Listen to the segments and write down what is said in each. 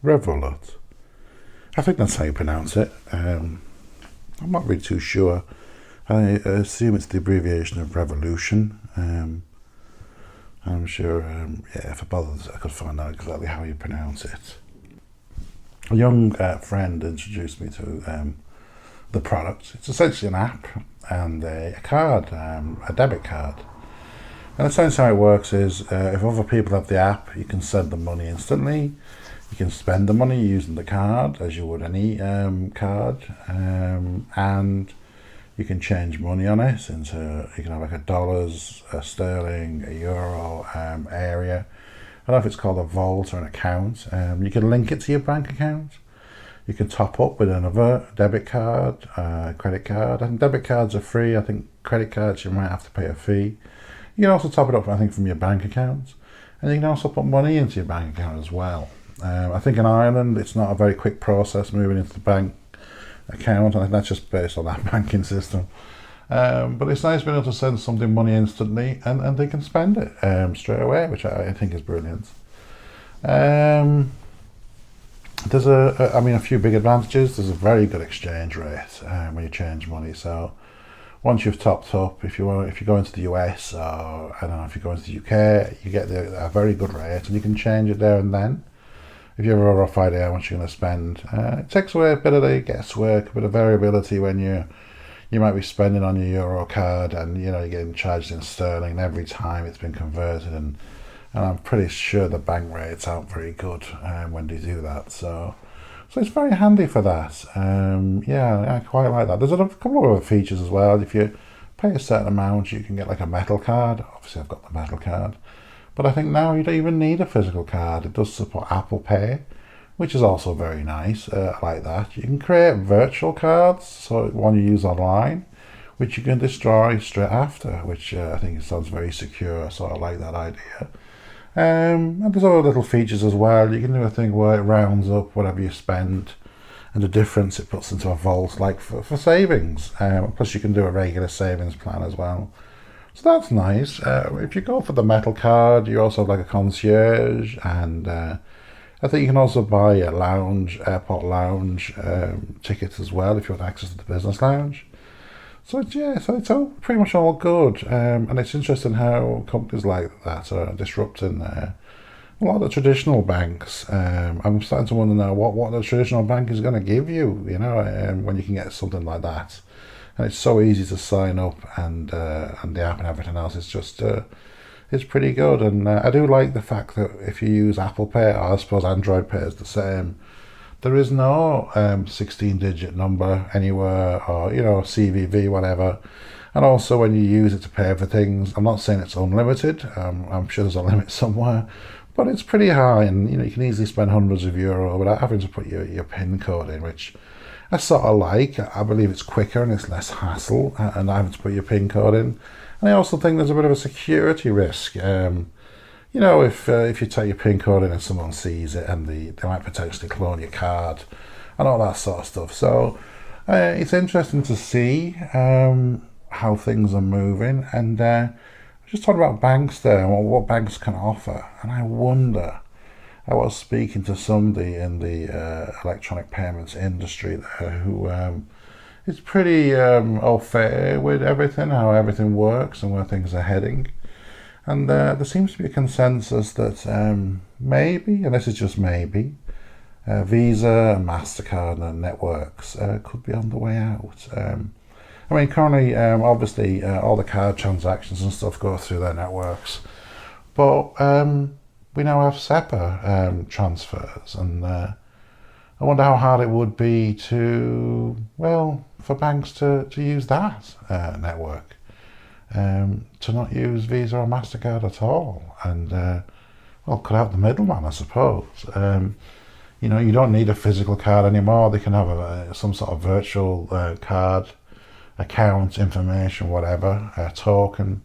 Revolut. I think that's how you pronounce it. I'm not really too sure. I assume it's the abbreviation of revolution. I'm sure, if I bothered, I could find out exactly how you pronounce it. A young friend introduced me to the product. It's essentially an app and a card, a debit card. And essentially how it works is if other people have the app, you can send them money instantly. You can spend the money using the card as you would any card, and you can change money on it into, you can have like a dollars, a sterling, a euro area. I don't know if it's called a vault or an account. You can link it to your bank account. You can top up with another debit card, credit card. I think debit cards are free. I think credit cards you might have to pay a fee. You can also top it up, I think, from your bank account. And you can also put money into your bank account as well. I think in Ireland it's not a very quick process moving into the bank account. I think that's just based on that banking system. But it's nice being able to send somebody money instantly and they can spend it straight away, which I think is brilliant. There's a few big advantages. There's a very good exchange rate when you change money. So once you've topped up, if you go into the US, or I don't know, if you go into the UK, you get a very good rate, and you can change it there and then. If you have a rough idea how much you're going to spend, it takes away a bit of the guesswork, a bit of variability when you might be spending on your Euro card, and you're getting charged in sterling every time it's been converted, and I'm pretty sure the bank rates aren't very good when they do that. So it's very handy for that. I quite like that. There's a couple of other features as well. If you pay a certain amount, you can get like a metal card. Obviously, I've got the metal card. But I think now you don't even need a physical card. It does support Apple Pay, which is also very nice. I like that. You can create virtual cards, so one you use online, which you can destroy straight after, which I think sounds very secure, so I like that idea. And there's other little features as well. You can do a thing where it rounds up whatever you spend, and the difference it puts into a vault, like for savings. Plus you can do a regular savings plan as well. So that's nice. If you go for the metal card, you also have like a concierge, and I think you can also buy a airport lounge tickets as well if you want access to the business lounge. So it's all pretty much all good, and it's interesting how companies like that are disrupting a lot of the traditional banks. I'm starting to wonder now what the traditional bank is going to give you, when you can get something like that. And it's so easy to sign up, and the app and everything else is just it's pretty good. And I do like the fact that if you use Apple Pay, or I suppose Android Pay is the same, there is no 16-digit number anywhere, or CVV, whatever. And also when you use it to pay for things, I'm not saying it's unlimited. I'm sure there's a limit somewhere, but it's pretty high, and you can easily spend hundreds of euro without having to put your PIN code in, which I sort of like. I believe it's quicker and it's less hassle, and not having to put your PIN code in. And I also think there's a bit of a security risk. If you take your PIN code in and someone sees it, and they might potentially clone your card and all that sort of stuff. So it's interesting to see how things are moving. And just talking about banks there, and what banks can offer. And I wonder, I was speaking to somebody in the electronic payments industry there who is pretty au fait with everything, how everything works and where things are heading. And there seems to be a consensus that maybe, and this is just maybe, Visa and MasterCard and networks could be on the way out. Currently, obviously, all the card transactions and stuff go through their networks. But we now have SEPA transfers, and I wonder how hard it would be for banks to use that network, to not use Visa or MasterCard at all, and cut out the middleman, I suppose. You don't need a physical card anymore. They can have some sort of virtual card, account information, whatever, a token,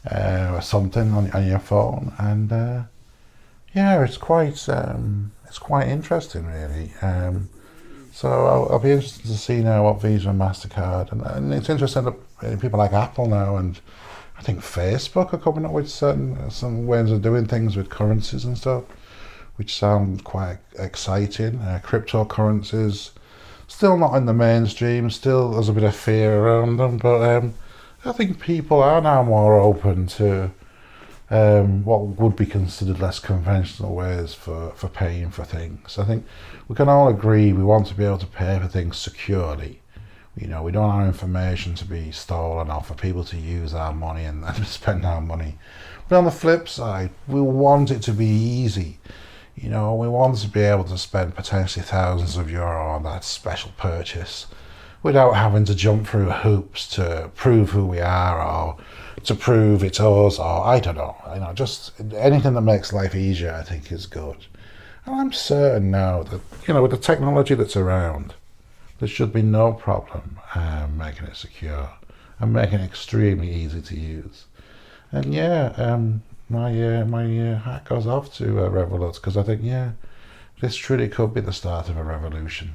or something on your phone, and it's quite interesting, really. So I'll be interested to see now what Visa and MasterCard, and it's interesting that people like Apple now, and I think Facebook are coming up with some ways of doing things with currencies and stuff, which sound quite exciting. Cryptocurrencies, still not in the mainstream, still there's a bit of fear around them, but I think people are now more open to what would be considered less conventional ways for paying for things. I think we can all agree we want to be able to pay for things securely. We don't want our information to be stolen or for people to use our money and spend our money. But on the flip side, we want it to be easy. We want to be able to spend potentially thousands of euro on that special purchase without having to jump through hoops to prove who we are or to prove it's us, or I don't know. Just anything that makes life easier, I think, is good. And I'm certain now that, with the technology that's around, there should be no problem making it secure and making it extremely easy to use. And my hat goes off to Revolut, because I think, this truly could be the start of a revolution.